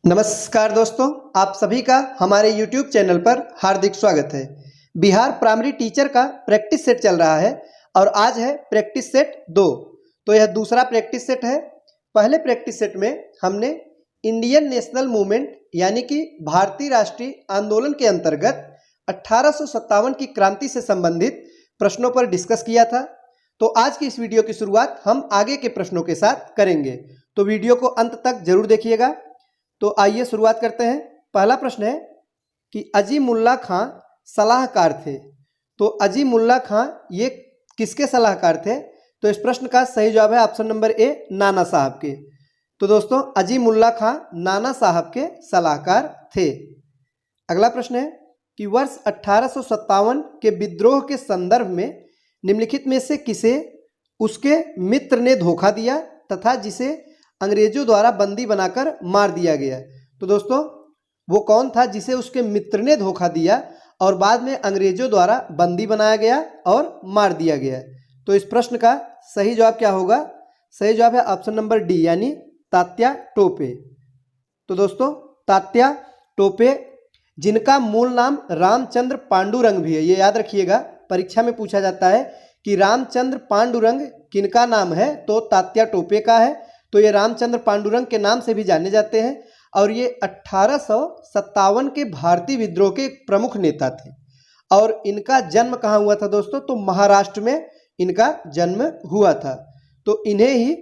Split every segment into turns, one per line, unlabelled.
नमस्कार दोस्तों, आप सभी का हमारे YouTube चैनल पर हार्दिक स्वागत है। बिहार प्राइमरी टीचर का प्रैक्टिस सेट चल रहा है और आज है प्रैक्टिस सेट 2। तो यह दूसरा प्रैक्टिस सेट है। पहले प्रैक्टिस सेट में हमने इंडियन नेशनल मूवमेंट यानी कि भारतीय राष्ट्रीय आंदोलन के अंतर्गत 1857 की क्रांति से संबंधित प्रश्नों पर डिस्कस किया था। तो आज की इस वीडियो की शुरुआत हम आगे के प्रश्नों के साथ करेंगे, तो वीडियो को अंत तक जरूर देखिएगा। तो आइए शुरुआत करते हैं। पहला प्रश्न है कि अजीमुल्ला खां सलाहकार थे। तो अजीमुल्ला खां ये किसके सलाहकार थे? तो इस प्रश्न का सही जवाब है ऑप्शन नंबर ए, नाना साहब के। तो दोस्तों अजीमुल्ला खां नाना साहब के सलाहकार थे। अगला प्रश्न है कि वर्ष 1857 के विद्रोह के संदर्भ में निम्नलिखित में से किसे उसके मित्र ने धोखा दिया तथा जिसे अंग्रेजों द्वारा बंदी बनाकर मार दिया गया? तो दोस्तों वो कौन था जिसे उसके मित्र ने धोखा दिया और बाद में अंग्रेजों द्वारा बंदी बनाया गया और मार दिया गया? तो इस प्रश्न का सही जवाब क्या होगा? सही जवाब है ऑप्शन नंबर डी यानी तात्या टोपे। तो दोस्तों तात्या टोपे, जिनका मूल नाम रामचंद्र पांडुरंग भी है, ये याद रखिएगा, परीक्षा में पूछा जाता है कि रामचंद्र पांडुरंग किनका नाम है? तो तात्या टोपे का है। तो ये रामचंद्र पांडुरंग के नाम से भी जाने जाते हैं और ये 1857 के भारतीय विद्रोह के एक प्रमुख नेता थे। और इनका जन्म कहाँ हुआ था दोस्तों? तो महाराष्ट्र में इनका जन्म हुआ था। तो इन्हें ही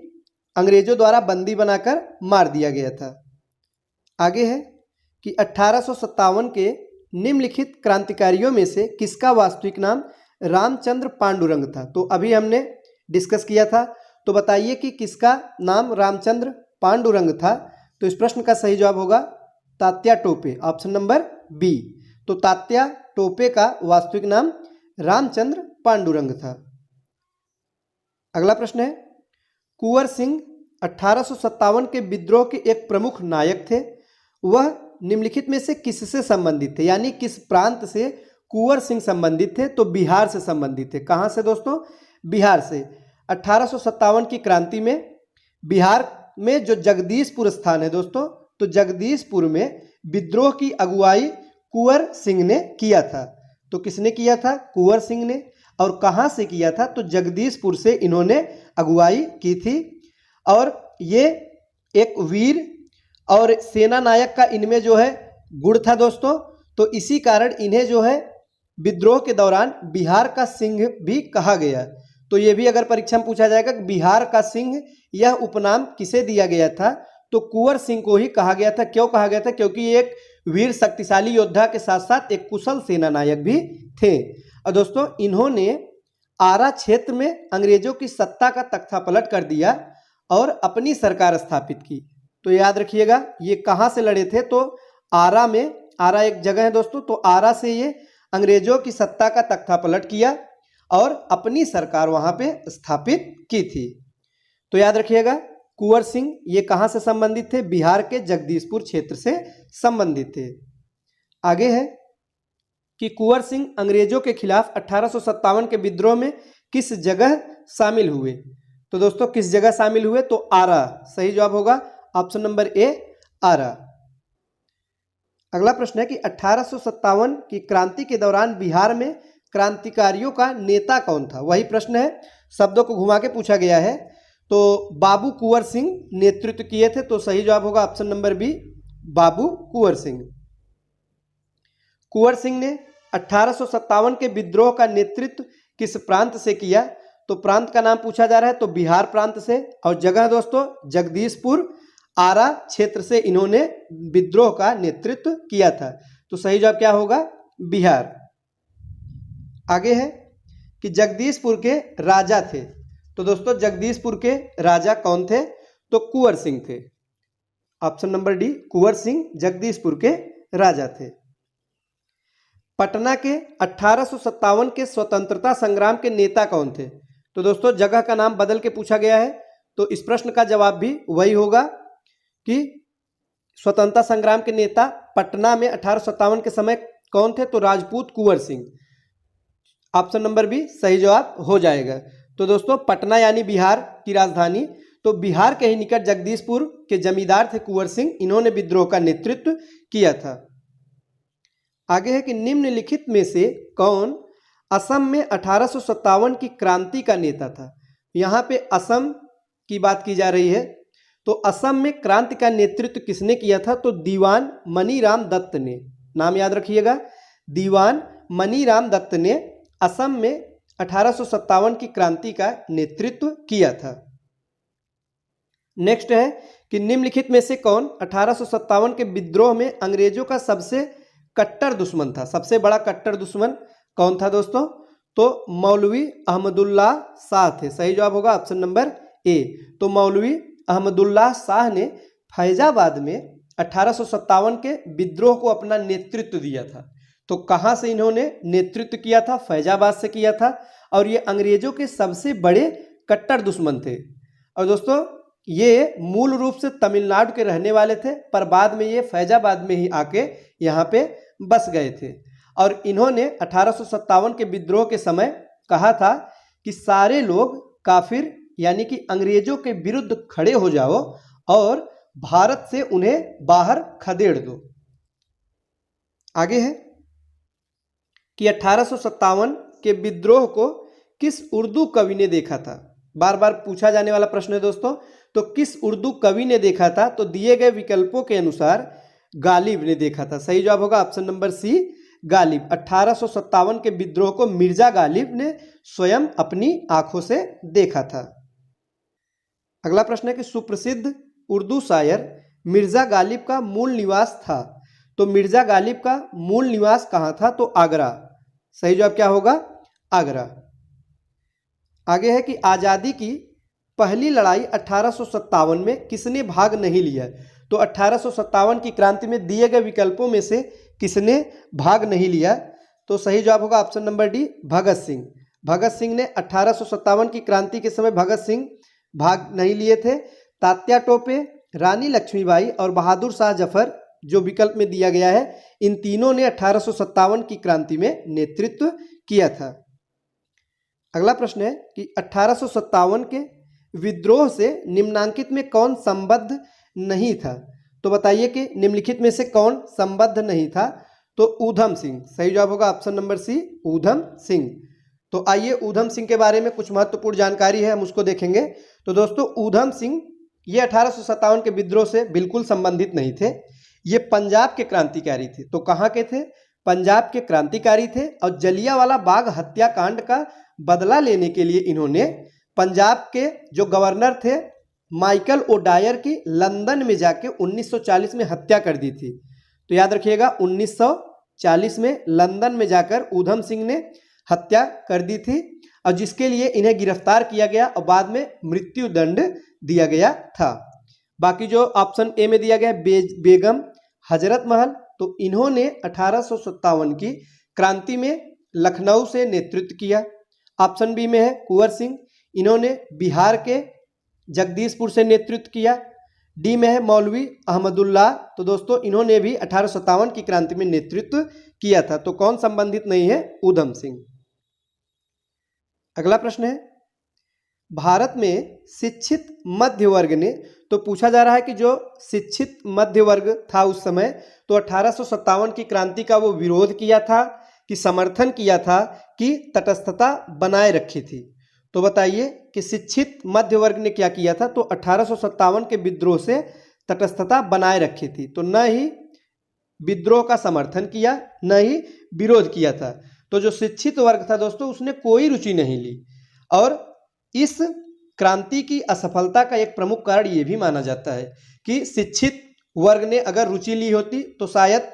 अंग्रेजों द्वारा बंदी बनाकर मार दिया गया था। आगे है कि 1857 के निम्नलिखित क्रांतिकारियों में से किसका वास्तविक नाम रामचंद्र पांडुरंग था? तो अभी हमने डिस्कस किया था, तो बताइए कि किसका नाम रामचंद्र पांडुरंग था? तो इस प्रश्न का सही जवाब होगा Tatya Tope, option number B. तो तात्या टोपे का वास्तविक नाम रामचंद्र पांडुरंग था। अगला प्रश्न है कुंवर सिंह 1857 के विद्रोह के एक प्रमुख नायक थे। वह निम्नलिखित में से किससे संबंधित थे, यानी किस प्रांत से कुंवर सिंह संबंधित थे? तो बिहार से संबंधित थे। कहाँ से दोस्तों? बिहार से। 1857 की क्रांति में बिहार में जो जगदीशपुर स्थान है दोस्तों, तो जगदीशपुर में विद्रोह की अगुवाई कुंवर सिंह ने किया था। तो किसने किया था? कुंवर सिंह ने। और कहाँ से किया था? तो जगदीशपुर से इन्होंने अगुवाई की थी। और ये एक वीर और सेना नायक का इनमें जो है गुण था दोस्तों। तो इसी कारण इन्हें जो है विद्रोह के दौरान बिहार का सिंह भी कहा गया। तो ये भी अगर परीक्षा में पूछा जाएगा कि बिहार का सिंह यह उपनाम किसे दिया गया था? तो कुंवर सिंह को ही कहा गया था। क्यों कहा गया था? क्योंकि ये एक वीर शक्तिशाली योद्धा के साथ साथ एक कुशल सेना नायक भी थे। और दोस्तों इन्होंने आरा क्षेत्र में अंग्रेजों की सत्ता का तख्ता पलट कर दिया और अपनी सरकार स्थापित की। तो याद रखिएगा ये कहाँ से लड़े थे? तो आरा में, आरा एक जगह है दोस्तों, तो आरा से ये अंग्रेजों की सत्ता का तख्ता पलट किया और अपनी सरकार वहां पे स्थापित की थी। तो याद रखिएगा कुंवर सिंह ये कहां से संबंधित थे? बिहार के जगदीशपुर क्षेत्र से संबंधित थे। आगे है कि कुंवर सिंह अंग्रेजों के खिलाफ 1857 के विद्रोह में किस जगह शामिल हुए? तो दोस्तों किस जगह शामिल हुए? तो आरा। सही जवाब होगा ऑप्शन नंबर ए, आरा। अगला प्रश्न है कि 1857 की क्रांति के दौरान बिहार में क्रांतिकारियों का नेता कौन था? वही प्रश्न है, शब्दों को घुमा के पूछा गया है। तो बाबू कुंवर सिंह नेतृत्व किए थे। तो सही जवाब होगा ऑप्शन नंबर बी, बाबू कुंवर सिंह। कुंवर सिंह ने 1857 के विद्रोह का नेतृत्व किस प्रांत से किया? तो प्रांत का नाम पूछा जा रहा है, तो बिहार प्रांत से। और जगह दोस्तों जगदीशपुर, आरा क्षेत्र से इन्होंने विद्रोह का नेतृत्व किया था। तो सही जवाब क्या होगा? बिहार। आगे है कि जगदीशपुर के राजा थे। तो दोस्तों जगदीशपुर के राजा कौन थे? तो कुंवर सिंह थे। Option number D, Kunwar Singh Jagdishpur के राजा थे। पटना के 1857 के स्वतंत्रता संग्राम के नेता कौन थे? तो दोस्तों जगह का नाम बदल के पूछा गया है। तो इस प्रश्न का जवाब भी वही होगा कि स्वतंत्रता संग्राम के नेता पटना में 1857 के समय कौन थे? तो Rajput Kunwar Singh. Option number B सही जवाब हो जाएगा। तो दोस्तों पटना यानी बिहार की राजधानी, तो बिहार के ही निकट जगदीशपुर के जमींदार थे कुंवर सिंह, इन्होंने विद्रोह का नेतृत्व किया था। आगे है कि निम्नलिखित में से कौन असम में 1857 की क्रांति का नेता था। यहाँ पे असम की बात की जा रही है। तो असम में क्रांति का नेतृत्व किसने किया था? तो दीवान मनीराम दत्त ने। नाम याद रखिएगा, दीवान मनीराम दत्त ने असम में 1857 की क्रांति का नेतृत्व किया था। नेक्स्ट है कि निम्नलिखित में से कौन 1857 के विद्रोह में अंग्रेजों का सबसे कट्टर दुश्मन था? सबसे बड़ा कट्टर दुश्मन कौन था दोस्तों? तो मौलवी अहमदुल्लाह शाह थे। सही जवाब होगा ऑप्शन नंबर ए। तो मौलवी अहमदुल्लाह शाह ने फैजाबाद में 1857 के विद्रोह को अपना नेतृत्व दिया था। तो कहाँ से इन्होंने नेतृत्व किया था? फैजाबाद से किया था। और ये अंग्रेजों के सबसे बड़े कट्टर दुश्मन थे। और दोस्तों ये मूल रूप से तमिलनाडु के रहने वाले थे, पर बाद में ये फैजाबाद में ही आके यहाँ पे बस गए थे। और इन्होंने 1857 के विद्रोह के समय कहा था कि सारे लोग काफिर यानी कि अंग्रेजों के विरुद्ध खड़े हो जाओ और भारत से उन्हें बाहर खदेड़ दो। आगे है कि 1857 के विद्रोह को किस उर्दू कवि ने देखा था? बार बार पूछा जाने वाला प्रश्न है दोस्तों। तो किस उर्दू कवि ने देखा था? तो दिए गए विकल्पों के अनुसार गालिब ने देखा था। सही जवाब होगा ऑप्शन नंबर सी, गालिब। 1857 के विद्रोह को मिर्जा गालिब ने स्वयं अपनी आंखों से देखा था। अगला प्रश्न है कि सुप्रसिद्ध उर्दू शायर मिर्जा गालिब का मूल निवास था। तो मिर्जा गालिब का मूल निवास कहाँ था? तो आगरा। सही जवाब क्या होगा? आगरा। आगे है कि आज़ादी की पहली लड़ाई 1857 में किसने भाग नहीं लिया? तो 1857 की क्रांति में दिए गए विकल्पों में से किसने भाग नहीं लिया? तो सही जवाब होगा option number D, Bhagat Singh. Bhagat Singh ने 1857 की क्रांति के समय भगत सिंह भाग नहीं लिए थे। तात्या टोपे, रानी लक्ष्मीबाई और बहादुर शाह जफर जो विकल्प में दिया गया है, इन तीनों ने 1857 की क्रांति में नेतृत्व किया था। अगला प्रश्न है कि 1857 के विद्रोह से निम्नांकित में कौन संबद्ध नहीं था? तो बताइए कि निम्नलिखित में से कौन संबद्ध नहीं था? तो ऊधम सिंह। सही जवाब होगा option number C, Udham Singh. तो आइए ऊधम सिंह के बारे में कुछ महत्वपूर्ण जानकारी है, हम उसको देखेंगे। तो दोस्तों ऊधम सिंह ये 1857 के विद्रोह से बिल्कुल संबंधित नहीं थे। ये पंजाब के क्रांतिकारी थे। तो कहाँ के थे? पंजाब के क्रांतिकारी थे। और जलियांवाला बाग हत्याकांड का बदला लेने के लिए इन्होंने पंजाब के जो गवर्नर थे माइकल ओडायर की लंदन में जाके 1940 में हत्या कर दी थी। तो याद रखिएगा 1940 में लंदन में जाकर ऊधम सिंह ने हत्या कर दी थी, और जिसके लिए इन्हें गिरफ्तार किया गया और बाद में मृत्यु दंड दिया गया था। बाकी जो ऑप्शन ए में दिया गया बेगम हजरत महल, तो इन्होंने 1857 की क्रांति में लखनऊ से नेतृत्व किया। ऑप्शन बी में है कुंवर सिंह, इन्होंने बिहार के जगदीशपुर से नेतृत्व किया। डी में है मौलवी अहमदुल्लाह, तो दोस्तों इन्होंने भी 1857 की क्रांति में नेतृत्व किया था। तो कौन संबंधित नहीं है? ऊधम सिंह। अगला प्रश्न है भारत में शिक्षित मध्य वर्ग ने, तो पूछा जा रहा है कि जो शिक्षित मध्य वर्ग था उस समय, तो 1857 की क्रांति का वो विरोध किया था कि समर्थन किया था कि तटस्थता बनाए रखी थी? तो बताइए कि शिक्षित मध्य वर्ग ने क्या किया था? तो 1857 के विद्रोह से तटस्थता बनाए रखी थी। तो न ही विद्रोह का समर्थन किया, न ही विरोध किया था। तो जो शिक्षित वर्ग था दोस्तों उसने कोई रुचि नहीं ली। और इस क्रांति की असफलता का एक प्रमुख कारण ये भी माना जाता है कि शिक्षित वर्ग ने अगर रुचि ली होती तो शायद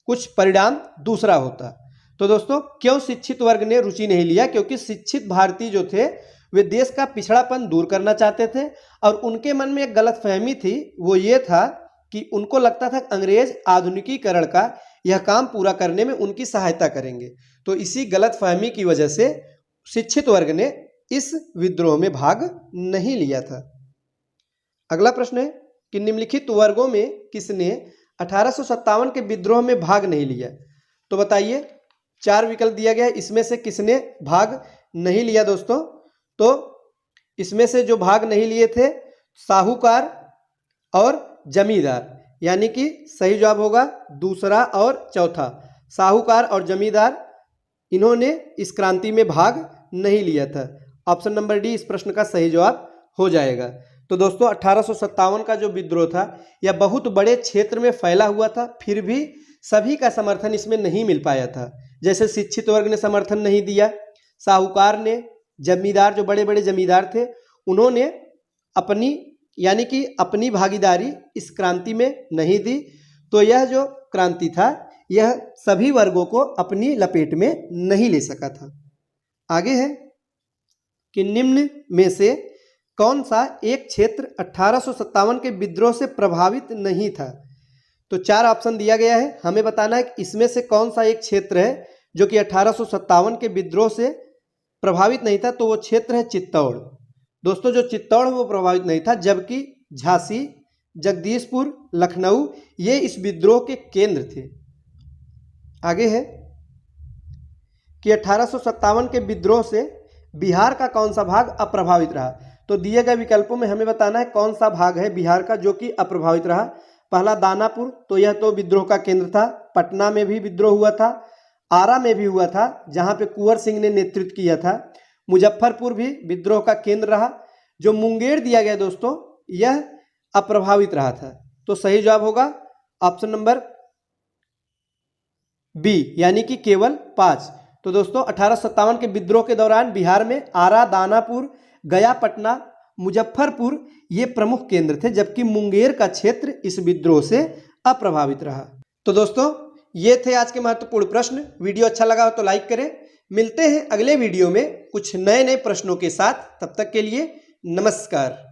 कुछ परिणाम दूसरा होता। तो दोस्तों क्यों शिक्षित वर्ग ने रुचि नहीं लिया? क्योंकि शिक्षित भारतीय जो थे वे देश का पिछड़ापन दूर करना चाहते थे, और उनके मन में एक गलतफहमी थी, वो ये था कि उनको लगता था अंग्रेज आधुनिकीकरण का यह काम पूरा करने में उनकी सहायता करेंगे। तो इसी गलतफहमी की वजह से शिक्षित वर्ग ने इस विद्रोह में भाग नहीं लिया था। अगला प्रश्न है कि निम्नलिखित वर्गों में किसने 1857 के विद्रोह में भाग नहीं लिया? तो बताइए, 4 विकल्प दिया गया है, इसमें से किसने भाग नहीं लिया दोस्तों? तो इसमें से जो भाग नहीं लिए थे साहूकार और जमींदार, यानी कि सही जवाब होगा दूसरा और चौथा। साहूकार और जमींदार इन्होंने इस क्रांति में भाग नहीं लिया था। ऑप्शन नंबर डी इस प्रश्न का सही जवाब हो जाएगा। तो दोस्तों 1857 का जो विद्रोह था यह बहुत बड़े क्षेत्र में फैला हुआ था, फिर भी सभी का समर्थन इसमें नहीं मिल पाया था। जैसे शिक्षित वर्ग ने समर्थन नहीं दिया, साहूकार ने, जमींदार जो बड़े बड़े जमींदार थे उन्होंने अपनी यानी कि अपनी भागीदारी इस क्रांति में नहीं दी। तो यह जो क्रांति था यह सभी वर्गों को अपनी लपेट में नहीं ले सका था। आगे है कि निम्न में से कौन सा एक क्षेत्र 1857 के विद्रोह से प्रभावित नहीं था। तो चार ऑप्शन दिया गया है, हमें बताना है कि इसमें से कौन सा एक क्षेत्र है जो कि 1857 के विद्रोह से प्रभावित नहीं था। तो वो क्षेत्र है चित्तौड़। दोस्तों जो चित्तौड़ वो प्रभावित नहीं था, जबकि झांसी, जगदीशपुर, लखनऊ ये इस विद्रोह के केंद्र थे। आगे है कि 1857 के विद्रोह से बिहार का कौन सा भाग अप्रभावित रहा। तो दिए गए विकल्पों में हमें बताना है कौन सा भाग है बिहार का जो कि अप्रभावित रहा। पहला दानापुर, तो यह तो विद्रोह का केंद्र था। पटना में भी विद्रोह हुआ था, आरा में भी हुआ था जहां पे कुंवर सिंह ने नेतृत्व किया था। मुजफ्फरपुर भी विद्रोह का केंद्र रहा। जो मुंगेर दिया गया दोस्तों यह अप्रभावित रहा था। तो सही जवाब होगा ऑप्शन नंबर बी, यानी कि केवल 5। तो दोस्तों 1857 के विद्रोह के दौरान बिहार में आरा, दानापुर, गया, पटना, मुजफ्फरपुर ये प्रमुख केंद्र थे, जबकि मुंगेर का क्षेत्र इस विद्रोह से अप्रभावित रहा। तो दोस्तों ये थे आज के महत्वपूर्ण प्रश्न। वीडियो अच्छा लगा हो तो लाइक करें। मिलते हैं अगले वीडियो में कुछ नए नए प्रश्नों के साथ। तब तक के लिए नमस्कार।